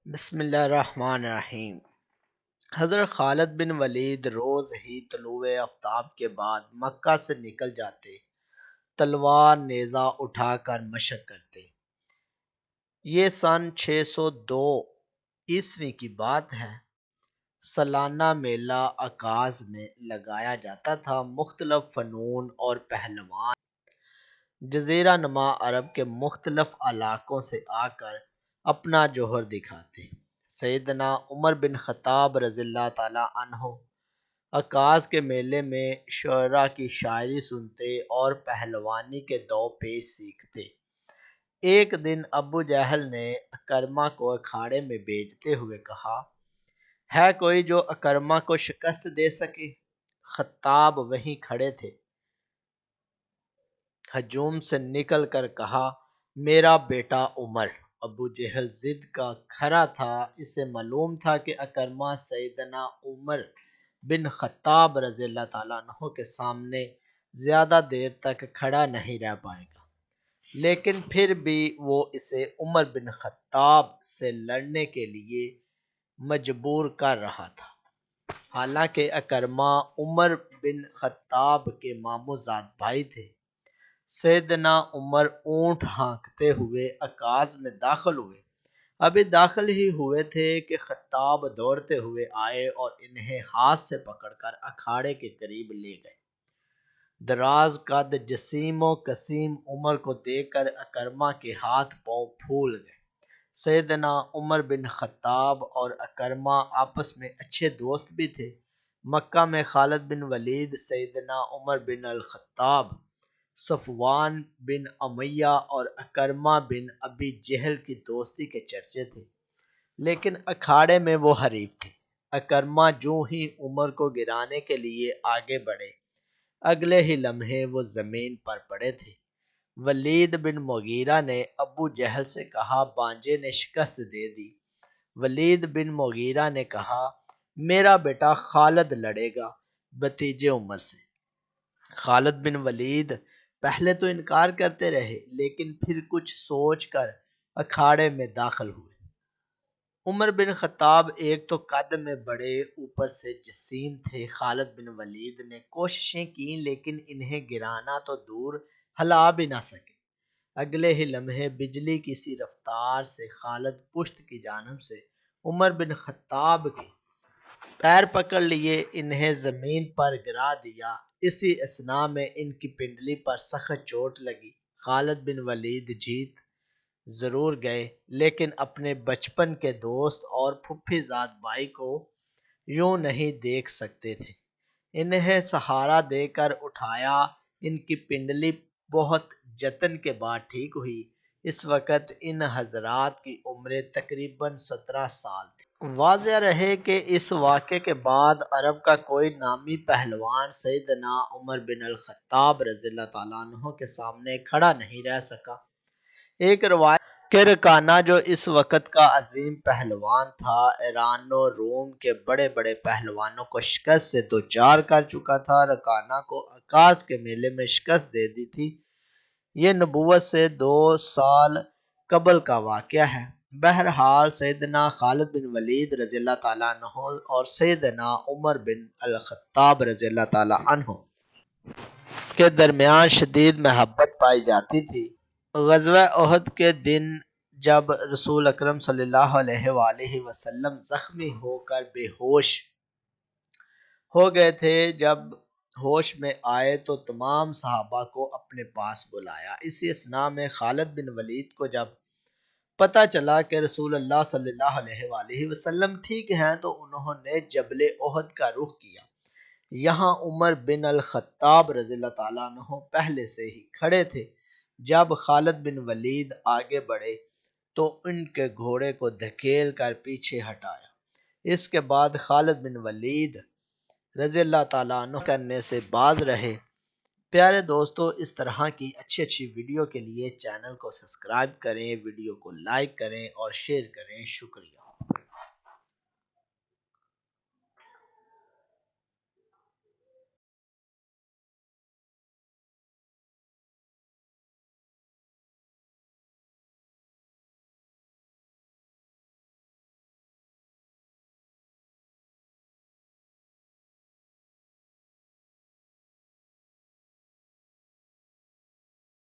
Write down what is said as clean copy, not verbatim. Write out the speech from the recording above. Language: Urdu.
بسم اللہ الرحمن الرحیم۔ حضرت خالد بن ولید روز ہی طلوع آفتاب کے بعد مکہ سے نکل جاتے، تلوار نیزہ اٹھا کر مشق کرتے۔ یہ سن 602 عیسوی کی بات ہے۔ سالانہ میلہ عکاظ میں لگایا جاتا تھا۔ مختلف فنون اور پہلوان جزیرہ نما عرب کے مختلف علاقوں سے آ کر اپنا جوہر دکھاتے۔ سیدنا عمر بن خطاب رضی اللہ تعالی عنہ عکاظ کے میلے میں شعراء کی شاعری سنتے اور پہلوانی کے دو پیش سیکھتے۔ ایک دن ابو جہل نے اکرمہ کو اکھاڑے میں بھیجتے ہوئے کہا، ہے کوئی جو اکرمہ کو شکست دے سکے؟ خطاب وہیں کھڑے تھے۔ ہجوم سے نکل کر کہا، میرا بیٹا عمر۔ ابو جہل ضد کا کھرا تھا۔ اسے معلوم تھا کہ اکرمہ سیدنا عمر بن خطاب رضی اللہ تعالیٰ عنہ کے سامنے زیادہ دیر تک کھڑا نہیں رہ پائے گا، لیکن پھر بھی وہ اسے عمر بن خطاب سے لڑنے کے لیے مجبور کر رہا تھا۔ حالانکہ اکرمہ عمر بن خطاب کے ماموں زاد بھائی تھے۔ سیدنا عمر اونٹ ہانکتے ہوئے عکاظ میں داخل ہوئے۔ ابھی داخل ہی ہوئے تھے کہ خطاب دوڑتے ہوئے آئے اور انہیں ہاتھ سے پکڑ کر اکھاڑے کے قریب لے گئے۔ دراز قد جسیم و قسیم عمر کو دیکھ کر اکرمہ کے ہاتھ پاؤں پھول گئے۔ سیدنا عمر بن خطاب اور اکرمہ آپس میں اچھے دوست بھی تھے۔ مکہ میں خالد بن ولید، سیدنا عمر بن الخطاب، صفوان بن امیہ اور اکرمہ بن ابی جہل کی دوستی کے چرچے تھے، لیکن اکھاڑے میں وہ حریف تھے۔ اکرمہ جو ہی عمر کو گرانے کے لیے آگے بڑھے، اگلے ہی لمحے وہ زمین پر پڑے تھے۔ ولید بن مغیرہ نے ابو جہل سے کہا، بانجے نے شکست دے دی۔ ولید بن مغیرہ نے کہا، میرا بیٹا خالد لڑے گا بھتیجے عمر سے۔ خالد بن ولید پہلے تو انکار کرتے رہے، لیکن پھر کچھ سوچ کر اکھاڑے میں داخل ہوئے۔ عمر بن خطاب ایک تو قد میں بڑے، اوپر سے جسیم تھے۔ خالد بن ولید نے کوششیں کی، لیکن انہیں گرانا تو دور ہلا بھی نہ سکے۔ اگلے ہی لمحے بجلی کی سی رفتار سے خالد پشت کی جانب سے عمر بن خطاب کے پیر پکڑ لیے، انہیں زمین پر گرا دیا۔ اسی اثناء میں ان کی پنڈلی پر سخت چوٹ لگی۔ خالد بن ولید جیت ضرور گئے، لیکن اپنے بچپن کے دوست اور پھوپھی زاد بھائی کو یوں نہیں دیکھ سکتے تھے۔ انہیں سہارا دے کر اٹھایا۔ ان کی پنڈلی بہت جتن کے بعد ٹھیک ہوئی۔ اس وقت ان حضرات کی عمریں تقریباً 17 سال تھی۔ واضح رہے کہ اس واقعے کے بعد عرب کا کوئی نامی پہلوان سیدنا عمر بن الخطاب رضی اللہ تعالیٰ عنہ کے سامنے کھڑا نہیں رہ سکا۔ ایک روایت کہ رکانہ جو اس وقت کا عظیم پہلوان تھا، ایران و روم کے بڑے بڑے پہلوانوں کو شکست سے دوچار کر چکا تھا، رکانہ کو عکاظ کے میلے میں شکست دے دی تھی۔ یہ نبوت سے 2 سال قبل کا واقعہ ہے۔ بہرحال سیدنا خالد بن ولید رضی اللہ تعالیٰ عنہ اور سیدنا عمر بن الخطاب رضی اللہ تعالیٰ عنہ کے درمیان شدید محبت پائی جاتی تھی۔ غزوہ احد کے دن جب رسول اکرم صلی اللہ علیہ وآلہ وسلم زخمی ہو کر بے ہوش ہو گئے تھے، جب ہوش میں آئے تو تمام صحابہ کو اپنے پاس بلایا۔ اسی اثناء میں خالد بن ولید کو جب پتہ چلا کہ رسول اللہ صلی اللہ علیہ وآلہ وسلم ٹھیک ہیں، تو انہوں نے جبل احد کا رخ کیا۔ یہاں عمر بن الخطاب رضی اللہ تعالیٰ عنہ پہلے سے ہی کھڑے تھے۔ جب خالد بن ولید آگے بڑھے تو ان کے گھوڑے کو دھکیل کر پیچھے ہٹایا۔ اس کے بعد خالد بن ولید رضی اللہ تعالیٰ عنہ کرنے سے باز رہے۔ پیارے دوستو، اس طرح کی اچھی ویڈیو کے لیے چینل کو سبسکرائب کریں، ویڈیو کو لائک کریں اور شیئر کریں۔ شکریہ۔